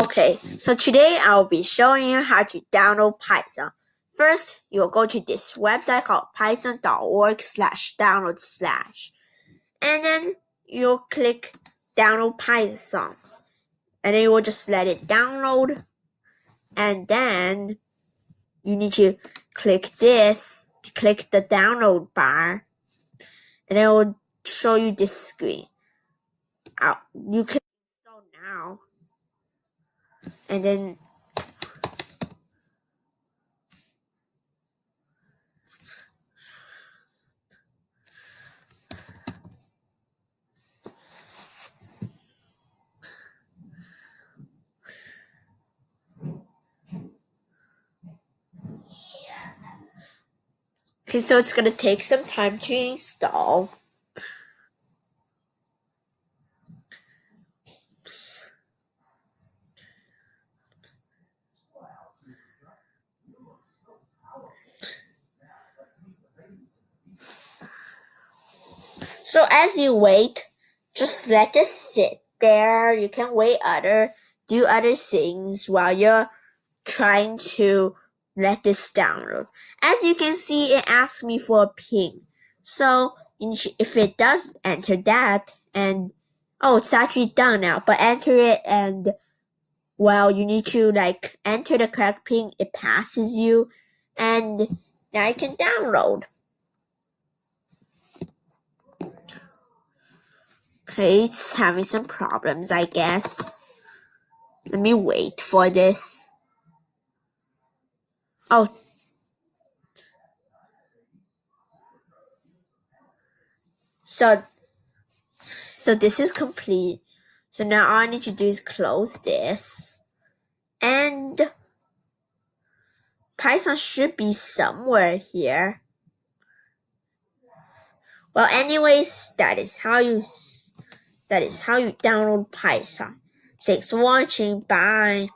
Okay, so today I'll be showing you how to download Python. First, you'll go to this website called python.org/download/ and then you'll click download Python, and then you will just let it download, and then you need to click this to click the download bar, and it will show you this screen. You can install now, and then okay, so it's gonna take some time to install. So as you wait, just let it sit there. You can do other things while you're trying to let this download. As you can see, it asks me for a ping. So if it does enter that, and oh, it's actually done now, but enter it, and well, you need to enter the correct ping. It passes you, and now you can download. Okay, it's having some problems, I guess. Let me wait for this. Oh. So this is complete. So now all I need to do is close this. And Python should be somewhere here. Well, anyways, that is how you download Python. Thanks for watching. Bye.